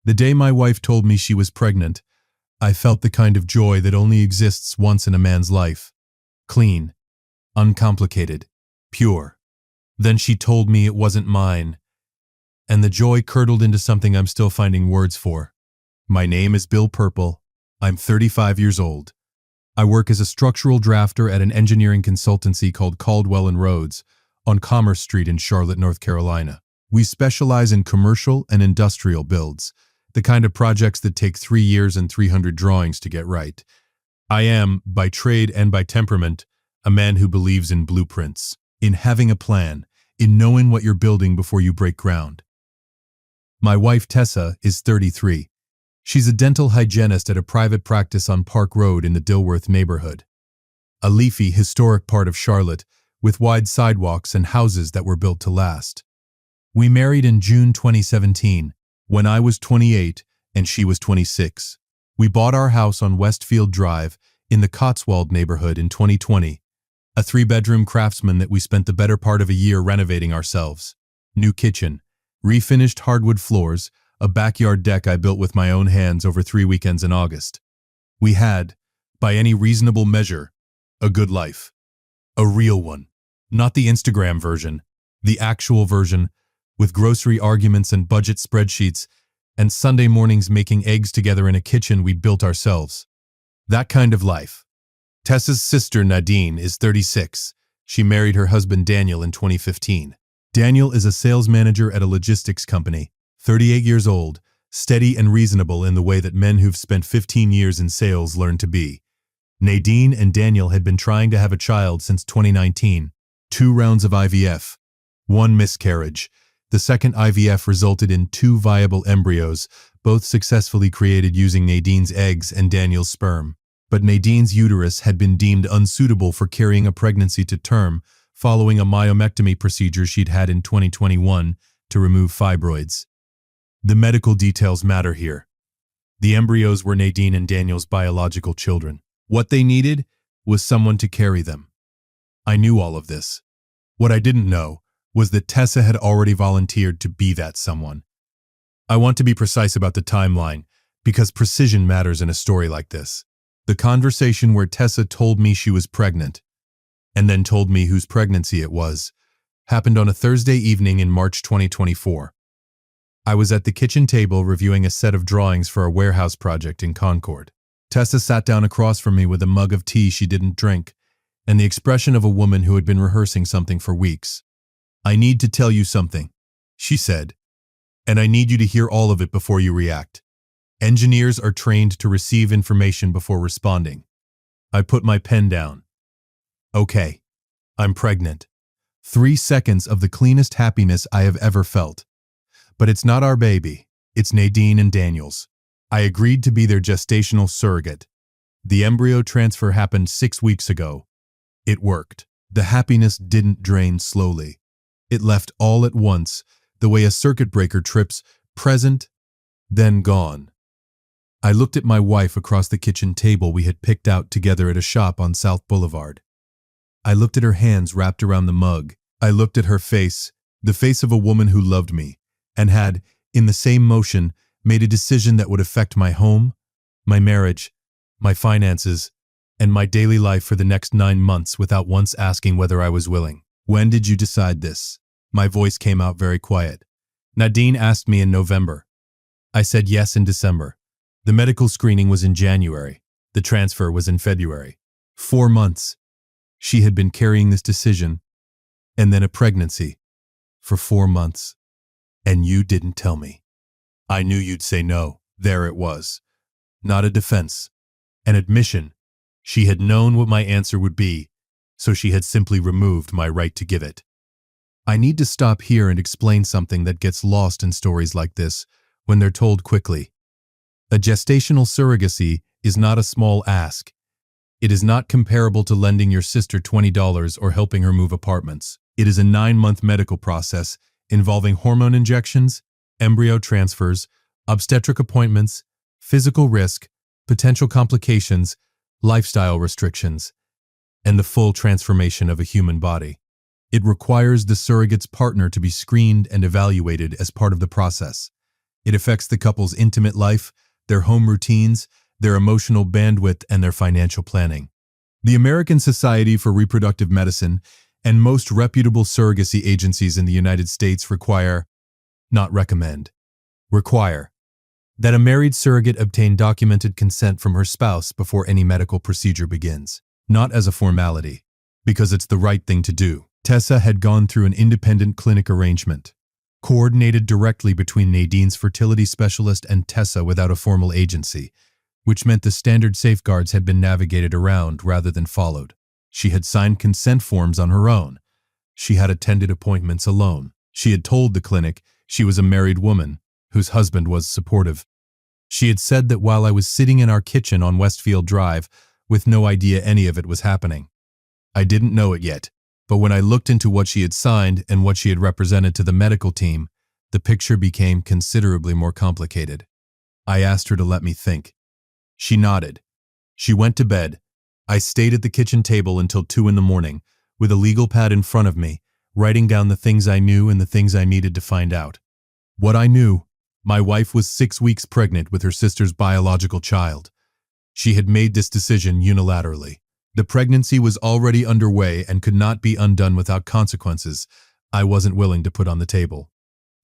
The day my wife told me she was pregnant, I felt the kind of joy that only exists once in a man's life. Clean, uncomplicated, pure. Then she told me it wasn't mine, and the joy curdled into something I'm still finding words for. My name is Bill Purple. I'm 35 years old. I work as a structural drafter at an engineering consultancy called Caldwell & Rhodes on Commerce Street in Charlotte, North Carolina. We specialize in commercial and industrial builds, the kind of projects that take 3 years and 300 drawings to get right. I am, by trade and by temperament, a man who believes in blueprints, in having a plan, in knowing what you're building before you break ground. My wife Tessa is 33. She's a dental hygienist at a private practice on Park Road in the Dilworth neighborhood, a leafy, historic part of Charlotte with wide sidewalks and houses that were built to last. We married in June 2017, when I was 28 and she was 26. We bought our house on Westfield Drive in the Cotswold neighborhood in 2020, a 3-bedroom craftsman that we spent the better part of a year renovating ourselves. New kitchen, refinished hardwood floors, a backyard deck I built with my own hands over 3 weekends in August. We had, by any reasonable measure, a good life. A real one. Not the Instagram version, the actual version, with grocery arguments and budget spreadsheets, and Sunday mornings making eggs together in a kitchen we'd built ourselves. That kind of life. Tessa's sister Nadine is 36. She married her husband Daniel in 2015. Daniel is a sales manager at a logistics company, 38 years old, steady and reasonable in the way that men who've spent 15 years in sales learn to be. Nadine and Daniel had been trying to have a child since 2019. 2 rounds of IVF, 1 miscarriage. The second IVF resulted in 2 viable embryos, both successfully created using Nadine's eggs and Daniel's sperm. But Nadine's uterus had been deemed unsuitable for carrying a pregnancy to term following a myomectomy procedure she'd had in 2021 to remove fibroids. The medical details matter here. The embryos were Nadine and Daniel's biological children. What they needed was someone to carry them. I knew all of this. What I didn't know was that Tessa had already volunteered to be that someone. I want to be precise about the timeline, because precision matters in a story like this. The conversation where Tessa told me she was pregnant, and then told me whose pregnancy it was, happened on a Thursday evening in March 2024. I was at the kitchen table reviewing a set of drawings for a warehouse project in Concord. Tessa sat down across from me with a mug of tea she didn't drink, and the expression of a woman who had been rehearsing something for weeks. "I need to tell you something," she said, "and I need you to hear all of it before you react. Engineers are trained to receive information before responding." I put my pen down. Okay, I'm pregnant. 3 seconds of the cleanest happiness I have ever felt. But it's not our baby, it's Nadine and Daniel's. I agreed to be their gestational surrogate. The embryo transfer happened 6 weeks ago. It worked. The happiness didn't drain slowly. It left all at once, the way a circuit breaker trips, present, then gone. I looked at my wife across the kitchen table we had picked out together at a shop on South Boulevard. I looked at her hands wrapped around the mug. I looked at her face, the face of a woman who loved me, and had, in the same motion, made a decision that would affect my home, my marriage, my finances, and my daily life for the next 9 months without once asking whether I was willing. "When did you decide this?" My voice came out very quiet. Nadine asked me in November. I said yes in December. The medical screening was in January. The transfer was in February. 4 months. She had been carrying this decision, and then a pregnancy, for 4 months. And you didn't tell me. I knew you'd say no. There it was. Not a defense. An admission. She had known what my answer would be, so she had simply removed my right to give it. I need to stop here and explain something that gets lost in stories like this when they're told quickly. A gestational surrogacy is not a small ask. It is not comparable to lending your sister $20 or helping her move apartments. It is a 9-month medical process involving hormone injections, embryo transfers, obstetric appointments, physical risk, potential complications, lifestyle restrictions, and the full transformation of a human body. It requires the surrogate's partner to be screened and evaluated as part of the process. It affects the couple's intimate life, their home routines, their emotional bandwidth, and their financial planning. The American Society for Reproductive Medicine and most reputable surrogacy agencies in the United States require, not recommend, require, that a married surrogate obtain documented consent from her spouse before any medical procedure begins. Not as a formality, because it's the right thing to do. Tessa had gone through an independent clinic arrangement, coordinated directly between Nadine's fertility specialist and Tessa without a formal agency, which meant the standard safeguards had been navigated around rather than followed. She had signed consent forms on her own. She had attended appointments alone. She had told the clinic she was a married woman whose husband was supportive. She had said that while I was sitting in our kitchen on Westfield Drive with no idea any of it was happening. I didn't know it yet, but when I looked into what she had signed and what she had represented to the medical team, the picture became considerably more complicated. I asked her to let me think. She nodded. She went to bed. I stayed at the kitchen table until 2 in the morning, with a legal pad in front of me, writing down the things I knew and the things I needed to find out. What I knew: my wife was 6 weeks pregnant with her sister's biological child. She had made this decision unilaterally. The pregnancy was already underway and could not be undone without consequences I wasn't willing to put on the table.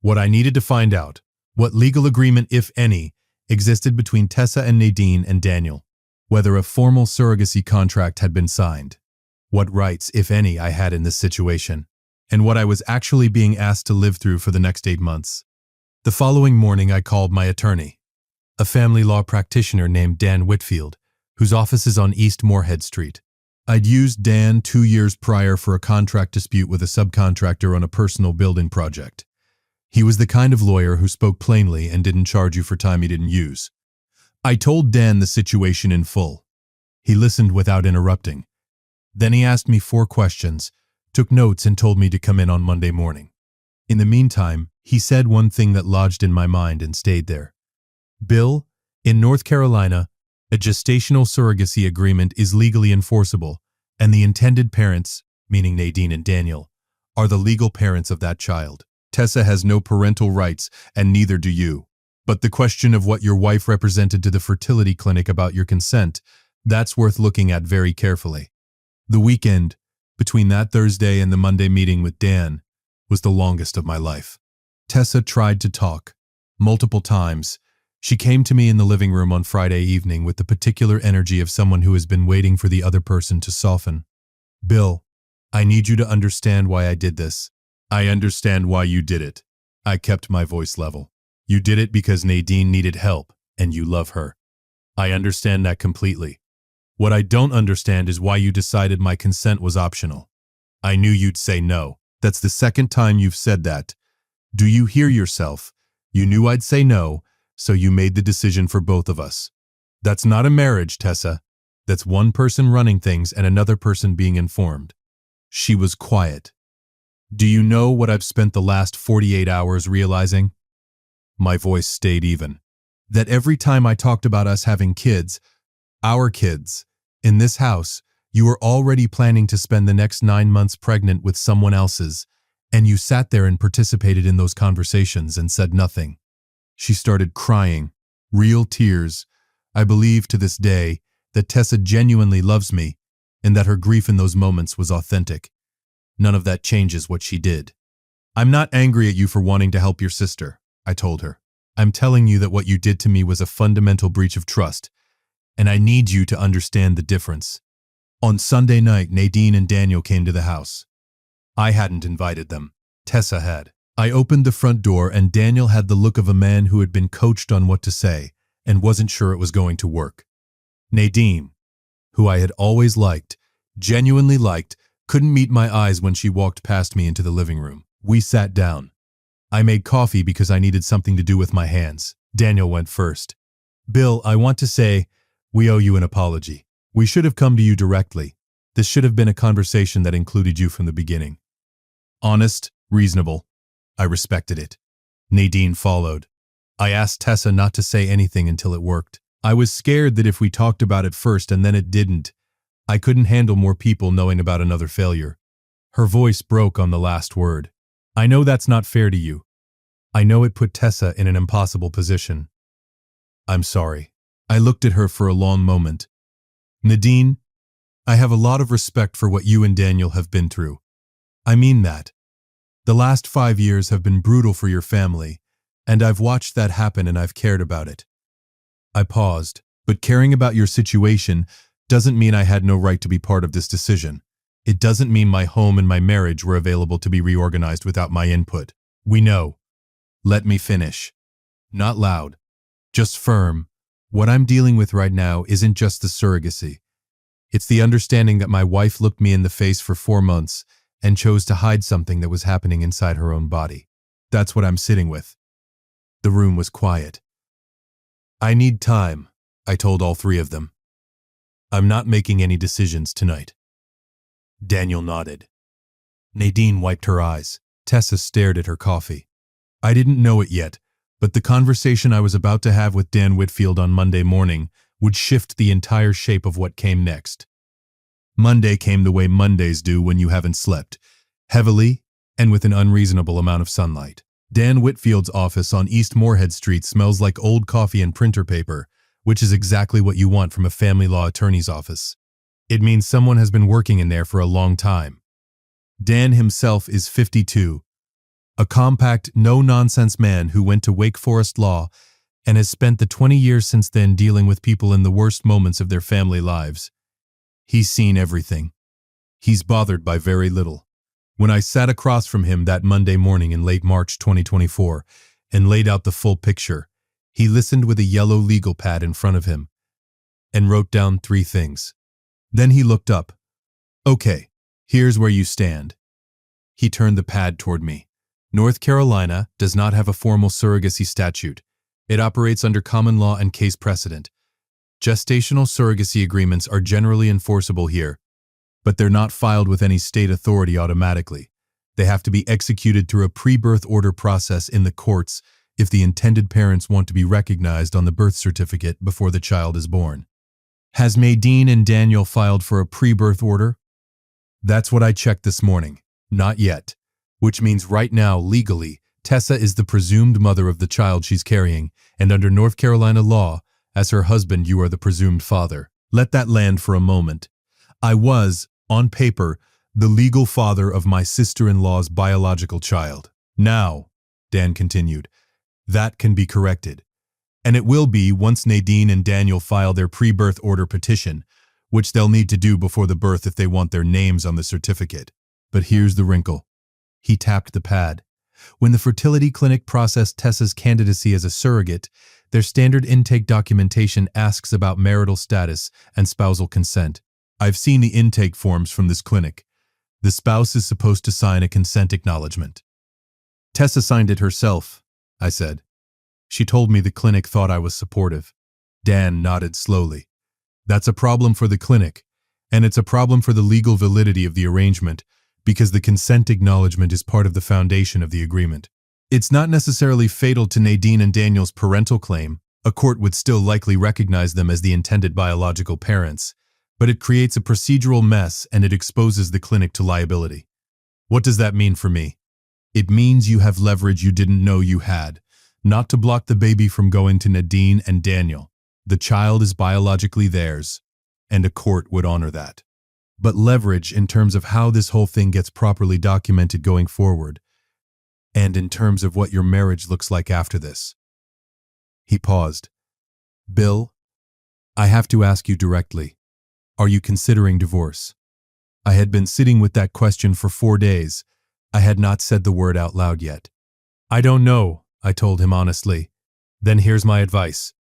What I needed to find out: what legal agreement, if any, existed between Tessa and Nadine and Daniel, whether a formal surrogacy contract had been signed, what rights, if any, I had in this situation, and what I was actually being asked to live through for the next 8 months. The following morning I called my attorney, a family law practitioner named Dan Whitfield, whose office is on East Moorhead Street. I'd used Dan 2 years prior for a contract dispute with a subcontractor on a personal building project. He was the kind of lawyer who spoke plainly and didn't charge you for time he didn't use. I told Dan the situation in full. He listened without interrupting. Then he asked me 4 questions, took notes, and told me to come in on Monday morning. In the meantime, he said one thing that lodged in my mind and stayed there. Bill, in North Carolina, a gestational surrogacy agreement is legally enforceable, and the intended parents, meaning Nadine and Daniel, are the legal parents of that child. Tessa has no parental rights, and neither do you. But the question of what your wife represented to the fertility clinic about your consent, that's worth looking at very carefully. The weekend, between that Thursday and the Monday meeting with Dan, was the longest of my life. Tessa tried to talk. Multiple times, she came to me in the living room on Friday evening with the particular energy of someone who has been waiting for the other person to soften. Bill, I need you to understand why I did this. I understand why you did it. I kept my voice level. You did it because Nadine needed help, and you love her. I understand that completely. What I don't understand is why you decided my consent was optional. I knew you'd say no. That's the second time you've said that. Do you hear yourself? You knew I'd say no, so you made the decision for both of us. That's not a marriage, Tessa. That's one person running things and another person being informed. She was quiet. Do you know what I've spent the last 48 hours realizing? My voice stayed even. That every time I talked about us having kids, our kids, in this house, you were already planning to spend the next 9 months pregnant with someone else's, and you sat there and participated in those conversations and said nothing. She started crying, real tears. I believe to this day that Tessa genuinely loves me and that her grief in those moments was authentic. None of that changes what she did. I'm not angry at you for wanting to help your sister, I told her. I'm telling you that what you did to me was a fundamental breach of trust, and I need you to understand the difference. On Sunday night, Nadine and Daniel came to the house. I hadn't invited them. Tessa had. I opened the front door and Daniel had the look of a man who had been coached on what to say and wasn't sure it was going to work. Nadine, who I had always liked, genuinely liked, couldn't meet my eyes when she walked past me into the living room. We sat down. I made coffee because I needed something to do with my hands. Daniel went first. Bill, I want to say, we owe you an apology. We should have come to you directly. This should have been a conversation that included you from the beginning. Honest, reasonable. I respected it. Nadine followed. I asked Tessa not to say anything until it worked. I was scared that if we talked about it first and then it didn't, I couldn't handle more people knowing about another failure. Her voice broke on the last word. I know that's not fair to you. I know it put Tessa in an impossible position. I'm sorry. I looked at her for a long moment. Nadine, I have a lot of respect for what you and Daniel have been through. I mean that. The last 5 years have been brutal for your family, and I've watched that happen and I've cared about it. I paused, but caring about your situation doesn't mean I had no right to be part of this decision. It doesn't mean my home and my marriage were available to be reorganized without my input. We know. Let me finish. Not loud, just firm. What I'm dealing with right now isn't just the surrogacy. It's the understanding that my wife looked me in the face for 4 months and chose to hide something that was happening inside her own body. That's what I'm sitting with. The room was quiet. I need time, I told all 3 of them. I'm not making any decisions tonight. Daniel nodded. Nadine wiped her eyes. Tessa stared at her coffee. I didn't know it yet, but the conversation I was about to have with Dan Whitfield on Monday morning would shift the entire shape of what came next. Monday came the way Mondays do when you haven't slept, heavily and with an unreasonable amount of sunlight. Dan Whitfield's office on East Moorhead Street smells like old coffee and printer paper, which is exactly what you want from a family law attorney's office. It means someone has been working in there for a long time. Dan himself is 52, a compact, no-nonsense man who went to Wake Forest Law and has spent the 20 years since then dealing with people in the worst moments of their family lives. He's seen everything. He's bothered by very little. When I sat across from him that Monday morning in late March 2024 and laid out the full picture, he listened with a yellow legal pad in front of him and wrote down 3 things. Then he looked up. Okay, here's where you stand. He turned the pad toward me. North Carolina does not have a formal surrogacy statute. It operates under common law and case precedent. Gestational surrogacy agreements are generally enforceable here, but they're not filed with any state authority automatically. They have to be executed through a pre-birth order process in the courts if the intended parents want to be recognized on the birth certificate before the child is born. Has Nadine and Daniel filed for a pre-birth order? That's what I checked this morning. Not yet. Which means right now, legally, Tessa is the presumed mother of the child she's carrying, and under North Carolina law, as her husband, you are the presumed father. Let that land for a moment. I was, on paper, the legal father of my sister-in-law's biological child. Now, Dan continued, that can be corrected. And it will be once Nadine and Daniel file their pre-birth order petition, which they'll need to do before the birth if they want their names on the certificate. But here's the wrinkle. He tapped the pad. When the fertility clinic processed Tessa's candidacy as a surrogate, their standard intake documentation asks about marital status and spousal consent. I've seen the intake forms from this clinic. The spouse is supposed to sign a consent acknowledgement. Tessa signed it herself, I said. She told me the clinic thought I was supportive. Dan nodded slowly. That's a problem for the clinic, and it's a problem for the legal validity of the arrangement, because the consent acknowledgement is part of the foundation of the agreement. It's not necessarily fatal to Nadine and Daniel's parental claim. A court would still likely recognize them as the intended biological parents, but it creates a procedural mess and it exposes the clinic to liability. What does that mean for me? It means you have leverage you didn't know you had, not to block the baby from going to Nadine and Daniel. The child is biologically theirs, and a court would honor that. But leverage in terms of how this whole thing gets properly documented going forward, and in terms of what your marriage looks like after this. He paused. Bill, I have to ask you directly. Are you considering divorce? I had been sitting with that question for 4 days. I had not said the word out loud yet. I don't know, I told him honestly. Then here's my advice.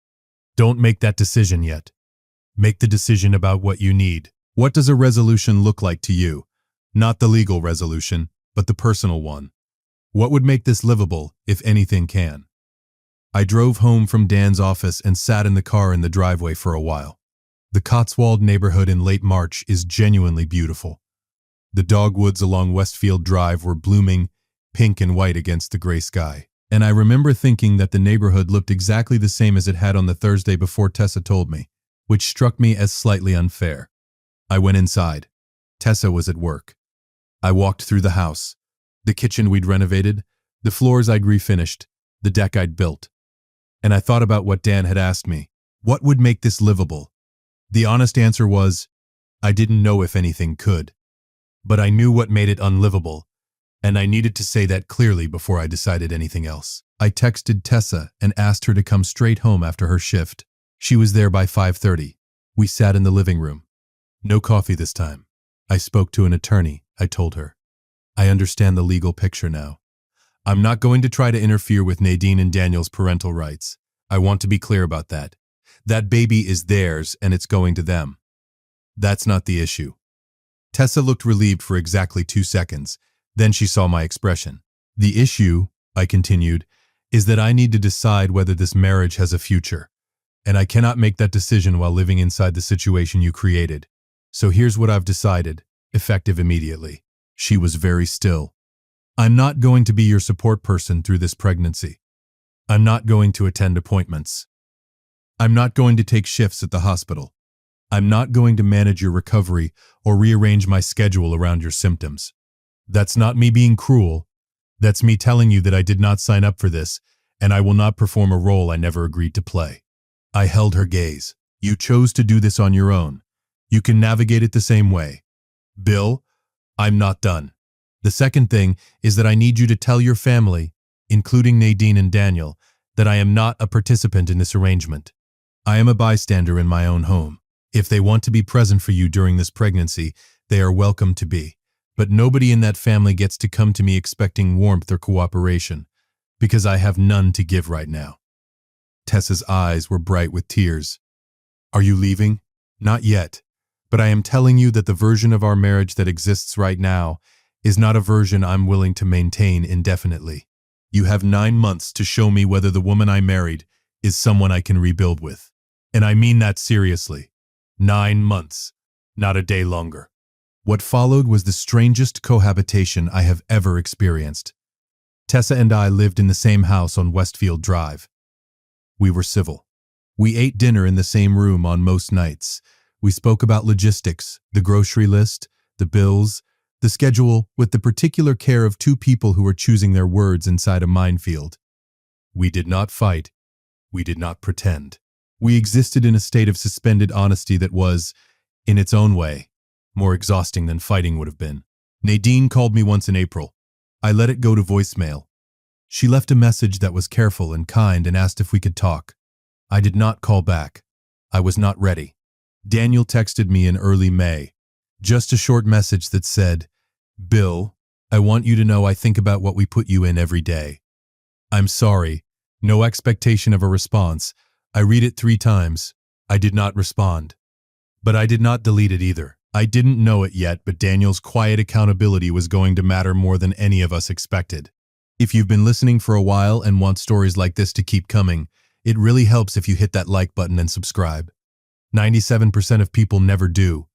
Don't make that decision yet. Make the decision about what you need. What does a resolution look like to you? Not the legal resolution, but the personal one. What would make this livable, if anything can? I drove home from Dan's office and sat in the car in the driveway for a while. The Cotswold neighborhood in late March is genuinely beautiful. The dogwoods along Westfield Drive were blooming, pink and white against the gray sky. And I remember thinking that the neighborhood looked exactly the same as it had on the Thursday before Tessa told me, which struck me as slightly unfair. I went inside. Tessa was at work. I walked through the house. The kitchen we'd renovated, the floors I'd refinished, the deck I'd built. And I thought about what Dan had asked me. What would make this livable? The honest answer was, I didn't know if anything could. But I knew what made it unlivable, and I needed to say that clearly before I decided anything else. I texted Tessa and asked her to come straight home after her shift. She was there by 5:30. We sat in the living room. No coffee this time. I spoke to an attorney, I told her. I understand the legal picture now. I'm not going to try to interfere with Nadine and Daniel's parental rights. I want to be clear about that. That baby is theirs and it's going to them. That's not the issue. Tessa looked relieved for exactly 2 seconds. Then she saw my expression. The issue, I continued, is that I need to decide whether this marriage has a future. And I cannot make that decision while living inside the situation you created. So here's what I've decided, effective immediately. She was very still. I'm not going to be your support person through this pregnancy. I'm not going to attend appointments. I'm not going to take shifts at the hospital. I'm not going to manage your recovery or rearrange my schedule around your symptoms. That's not me being cruel. That's me telling you that I did not sign up for this, and I will not perform a role I never agreed to play. I held her gaze. You chose to do this on your own. You can navigate it the same way. Bill, I'm not done. The second thing is that I need you to tell your family, including Nadine and Daniel, that I am not a participant in this arrangement. I am a bystander in my own home. If they want to be present for you during this pregnancy, they are welcome to be. But nobody in that family gets to come to me expecting warmth or cooperation, because I have none to give right now. Tessa's eyes were bright with tears. Are you leaving? Not yet. But I am telling you that the version of our marriage that exists right now is not a version I'm willing to maintain indefinitely. You have 9 months to show me whether the woman I married is someone I can rebuild with. And I mean that seriously. 9 months, not a day longer. What followed was the strangest cohabitation I have ever experienced. Tessa and I lived in the same house on Westfield Drive. We were civil. We ate dinner in the same room on most nights. We spoke about logistics, the grocery list, the bills, the schedule, with the particular care of 2 people who were choosing their words inside a minefield. We did not fight. We did not pretend. We existed in a state of suspended honesty that was, in its own way, more exhausting than fighting would have been. Nadine called me once in April. I let it go to voicemail. She left a message that was careful and kind and asked if we could talk. I did not call back. I was not ready. Daniel texted me in early May. Just a short message that said, Bill, I want you to know I think about what we put you in every day. I'm sorry. No expectation of a response. I read it 3 times. I did not respond. But I did not delete it either. I didn't know it yet, but Daniel's quiet accountability was going to matter more than any of us expected. If you've been listening for a while and want stories like this to keep coming, it really helps if you hit that like button and subscribe. 97% of people never do,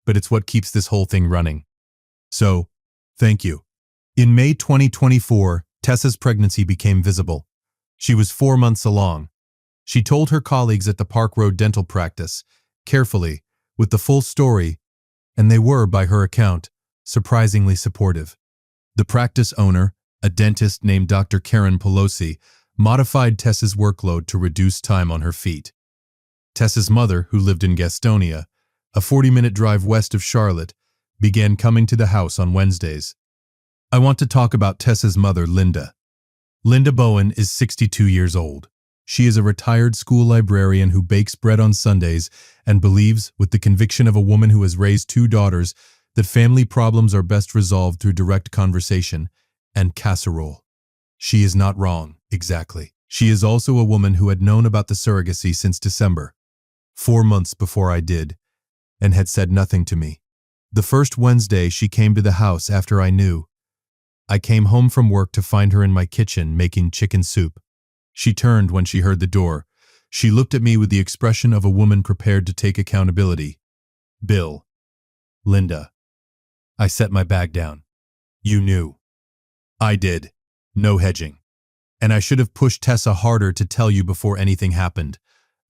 but it's what keeps this whole thing running. So, thank you. In May 2024, Tessa's pregnancy became visible. She was 4 months along. She told her colleagues at the Park Road dental practice, carefully, with the full story, and they were, by her account, surprisingly supportive. The practice owner, a dentist named Dr. Karen Pelosi, modified Tessa's workload to reduce time on her feet. Tessa's mother, who lived in Gastonia, a 40-minute drive west of Charlotte, began coming to the house on Wednesdays. I want to talk about Tessa's mother, Linda. Linda Bowen is 62 years old. She is a retired school librarian who bakes bread on Sundays and believes, with the conviction of a woman who has raised 2 daughters, that family problems are best resolved through direct conversation and casserole. She is not wrong, exactly. She is also a woman who had known about the surrogacy since December, 4 months before I did, and had said nothing to me. The first Wednesday she came to the house after I knew. I came home from work to find her in my kitchen making chicken soup. She turned when she heard the door. She looked at me with the expression of a woman prepared to take accountability. Bill. Linda. I set my bag down. You knew. I did. No hedging. And I should have pushed Tessa harder to tell you before anything happened.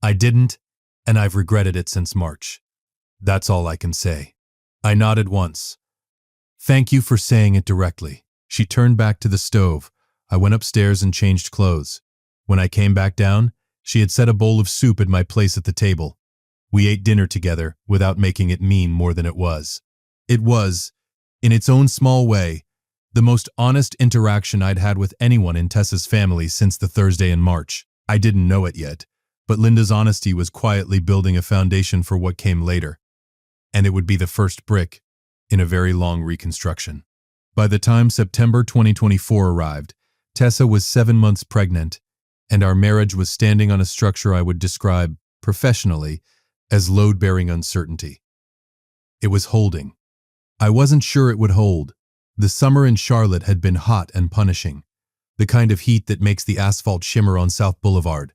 I didn't, and I've regretted it since March. That's all I can say. I nodded once. Thank you for saying it directly. She turned back to the stove. I went upstairs and changed clothes. When I came back down, she had set a bowl of soup at my place at the table. We ate dinner together without making it mean more than it was. It was, in its own small way, the most honest interaction I'd had with anyone in Tessa's family since the Thursday in March. I didn't know it yet, but Linda's honesty was quietly building a foundation for what came later, and it would be the first brick in a very long reconstruction. By the time September 2024 arrived, Tessa was 7 months pregnant, and our marriage was standing on a structure I would describe, professionally, as load-bearing uncertainty. It was holding. I wasn't sure it would hold. The summer in Charlotte had been hot and punishing, the kind of heat that makes the asphalt shimmer on South Boulevard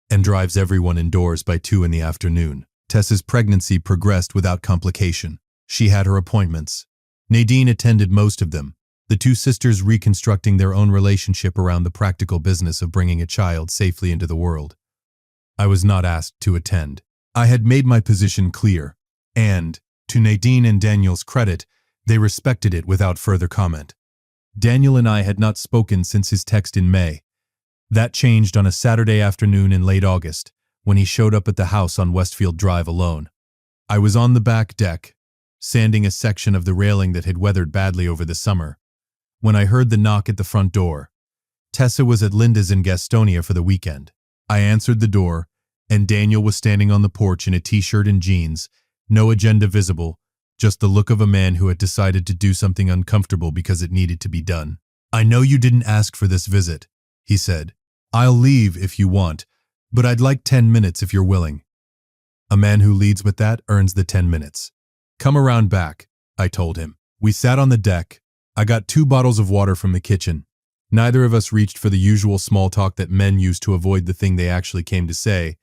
and drives everyone indoors by 2 in the afternoon. Tessa's pregnancy progressed without complication. She had her appointments. Nadine attended most of them, the two sisters reconstructing their own relationship around the practical business of bringing a child safely into the world. I was not asked to attend. I had made my position clear, and, to Nadine and Daniel's credit, they respected it without further comment. Daniel and I had not spoken since his text in May. That changed on a Saturday afternoon in late August, when he showed up at the house on Westfield Drive alone. I was on the back deck, sanding a section of the railing that had weathered badly over the summer, when I heard the knock at the front door. Tessa was at Linda's in Gastonia for the weekend. I answered the door, and Daniel was standing on the porch in a t-shirt and jeans, no agenda visible, just the look of a man who had decided to do something uncomfortable because it needed to be done. "I know you didn't ask for this visit," he said. "I'll leave if you want, but I'd like 10 minutes if you're willing." A man who leads with that earns the 10 minutes. "Come around back," I told him. We sat on the deck. I got 2 bottles of water from the kitchen. Neither of us reached for the usual small talk that men use to avoid the thing they actually came to say.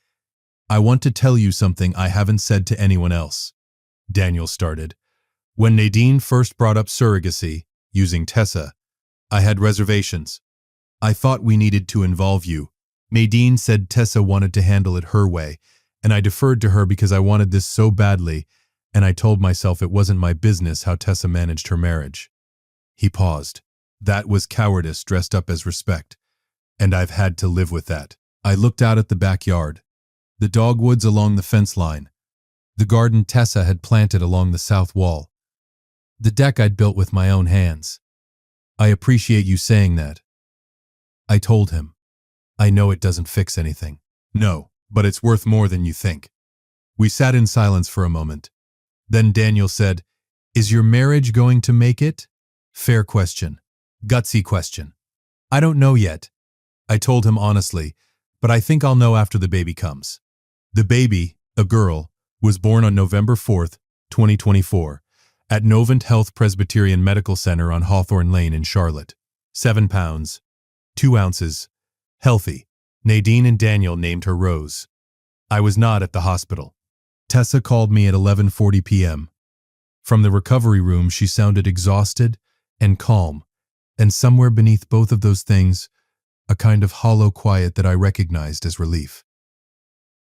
"I want to tell you something I haven't said to anyone else," Daniel started. "When Nadine first brought up surrogacy, using Tessa, I had reservations. I thought we needed to involve you. Nadine said Tessa wanted to handle it her way, and I deferred to her because I wanted this so badly, and I told myself it wasn't my business how Tessa managed her marriage." He paused. That was cowardice dressed up as respect, and I've had to live with that. I looked out at the backyard, the dogwoods along the fence line, the garden Tessa had planted along the south wall, the deck I'd built with my own hands. "I appreciate you saying that," I told him. "I know it doesn't fix anything." "No, but it's worth more than you think." We sat in silence for a moment. Then Daniel said, "Is your marriage going to make it?" Fair question. Gutsy question. "I don't know yet," I told him honestly, "but I think I'll know after the baby comes." The baby, a girl, was born on November 4th, 2024, at Novant Health Presbyterian Medical Center on Hawthorne Lane in Charlotte. 7 pounds, 2 ounces, healthy. Nadine and Daniel named her Rose. I was not at the hospital. Tessa called me at 11:40 p.m. From the recovery room, she sounded exhausted and calm, and somewhere beneath both of those things, a kind of hollow quiet that I recognized as relief.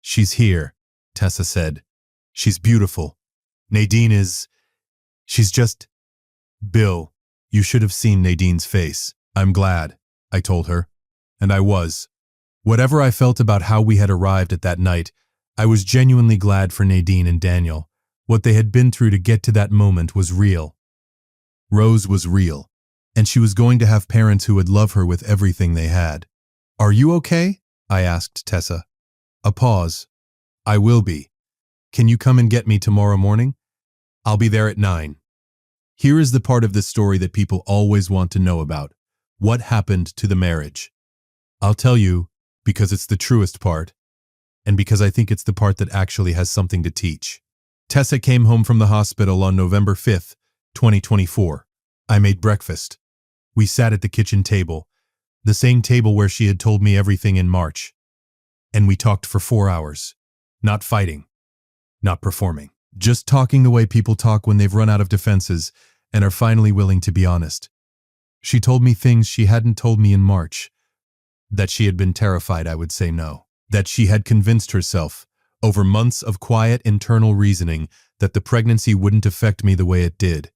"She's here," Tessa said. "She's beautiful. Nadine is... she's just..." "Bill, you should have seen Nadine's face." "I'm glad," I told her. And I was. Whatever I felt about how we had arrived at that night, I was genuinely glad for Nadine and Daniel. What they had been through to get to that moment was real. Rose was real, and she was going to have parents who would love her with everything they had. "Are you okay?" I asked Tessa. A pause. "I will be. Can you come and get me tomorrow morning? I'll be there at 9. Here is the part of the story that people always want to know about. What happened to the marriage? I'll tell you because it's the truest part, and because I think it's the part that actually has something to teach. Tessa came home from the hospital on November 5th, 2024. I made breakfast. We sat at the kitchen table, the same table where she had told me everything in March. And we talked for 4 hours. Not fighting. Not performing. Just talking the way people talk when they've run out of defenses and are finally willing to be honest. She told me things she hadn't told me in March. That she had been terrified I would say no. That she had convinced herself, over months of quiet internal reasoning, that the pregnancy wouldn't affect me the way it did.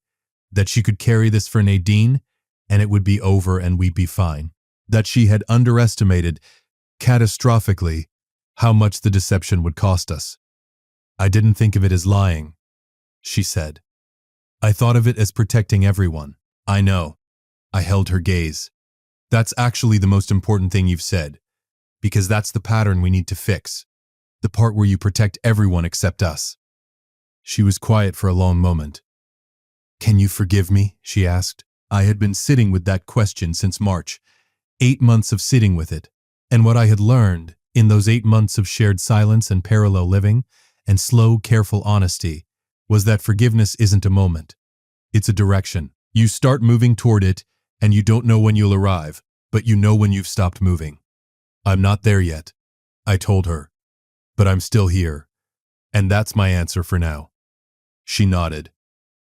That she could carry this for Nadine, and it would be over and we'd be fine. that she had underestimated, catastrophically, how much the deception would cost us. "I didn't think of it as lying," she said. "I thought of it as protecting everyone." "I know." I held her gaze. "That's actually the most important thing you've said, because that's the pattern we need to fix. The part where you protect everyone except us." She was quiet for a long moment. "Can you forgive me?" she asked. I had been sitting with that question since March, 8 months of sitting with it, and what I had learned in those 8 months of shared silence and parallel living and slow, careful honesty was that forgiveness isn't a moment. It's a direction. You start moving toward it, and you don't know when you'll arrive, but you know when you've stopped moving. "I'm not there yet," I told her, "but I'm still here, and that's my answer for now." She nodded.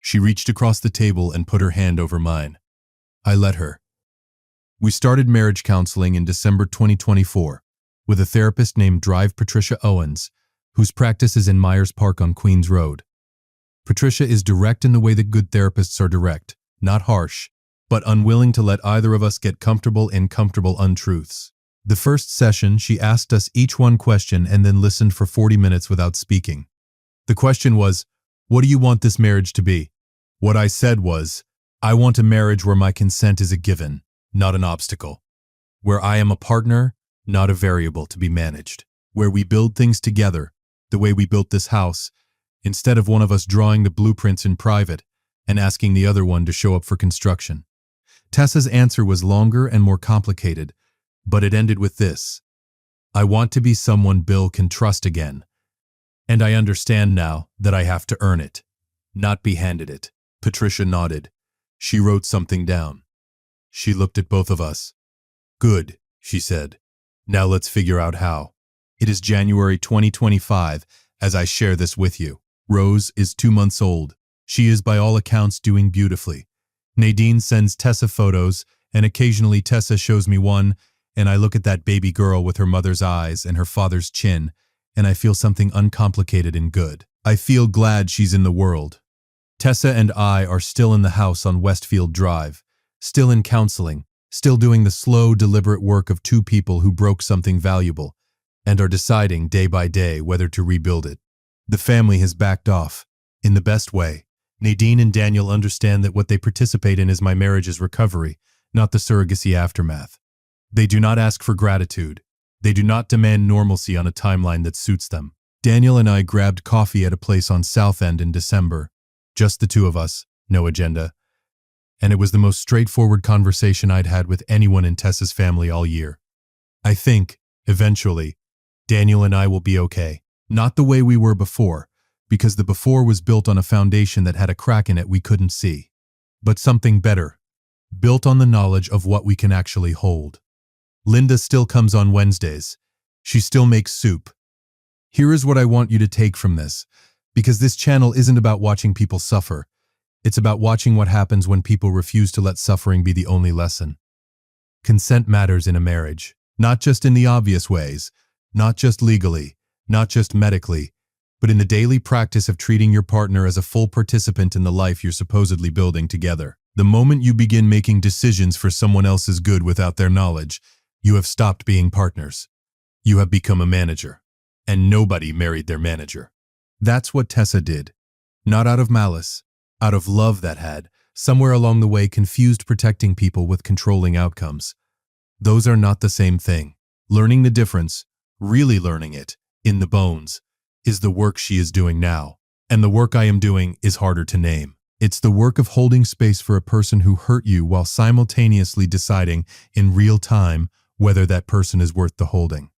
She reached across the table and put her hand over mine. I let her. We started marriage counseling in December 2024 with a therapist named Patricia Owens, whose practice is in Myers Park on Queens Road. Patricia is direct in the way that good therapists are direct, not harsh, but unwilling to let either of us get comfortable in comfortable untruths. The first session, she asked us each one question and then listened for 40 minutes without speaking. The question was, "What do you want this marriage to be?" What I said was, "I want a marriage where my consent is a given, not an obstacle. Where I am a partner, not a variable to be managed. Where we build things together, the way we built this house, instead of one of us drawing the blueprints in private and asking the other one to show up for construction." Tessa's answer was longer and more complicated, but it ended with this: "I want to be someone Bill can trust again. And I understand now that I have to earn it, not be handed it." Patricia nodded. She wrote something down. She looked at both of us. "Good," she said. "Now let's figure out how." It is January 2025 as I share this with you. Rose is 2 months old. She is by all accounts doing beautifully. Nadine sends Tessa photos, and occasionally Tessa shows me one, and I look at that baby girl with her mother's eyes and her father's chin, and I feel something uncomplicated and good. I feel glad she's in the world. Tessa and I are still in the house on Westfield Drive, still in counseling, still doing the slow, deliberate work of two people who broke something valuable, and are deciding day by day whether to rebuild it. The family has backed off, in the best way. Nadine and Daniel understand that what they participate in is my marriage's recovery, not the surrogacy aftermath. They do not ask for gratitude. They do not demand normalcy on a timeline that suits them. Daniel and I grabbed coffee at a place on South End in December. Just the two of us, no agenda. And it was the most straightforward conversation I'd had with anyone in Tessa's family all year. I think, eventually, Daniel and I will be okay. Not the way we were before, because the before was built on a foundation that had a crack in it we couldn't see. But something better, built on the knowledge of what we can actually hold. Linda still comes on Wednesdays. She still makes soup. Here is what I want you to take from this, because this channel isn't about watching people suffer. It's about watching what happens when people refuse to let suffering be the only lesson. Consent matters in a marriage, not just in the obvious ways, not just legally, not just medically, but in the daily practice of treating your partner as a full participant in the life you're supposedly building together. The moment you begin making decisions for someone else's good without their knowledge, you have stopped being partners. You have become a manager. And nobody married their manager. That's what Tessa did. Not out of malice, out of love that had, somewhere along the way, confused protecting people with controlling outcomes. Those are not the same thing. Learning the difference, really learning it, in the bones, is the work she is doing now. And the work I am doing is harder to name. It's the work of holding space for a person who hurt you while simultaneously deciding in real time whether that person is worth the holding.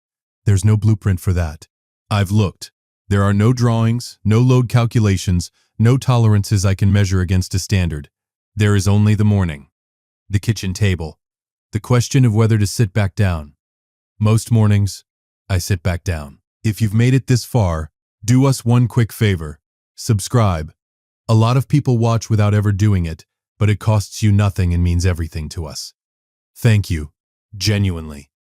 There's no blueprint for that. I've looked. There are no drawings, no load calculations, no tolerances I can measure against a standard. There is only the morning, the kitchen table, the question of whether to sit back down. Most mornings, I sit back down. If you've made it this far, do us one quick favor. Subscribe. A lot of people watch without ever doing it, but it costs you nothing and means everything to us. Thank you. Genuinely.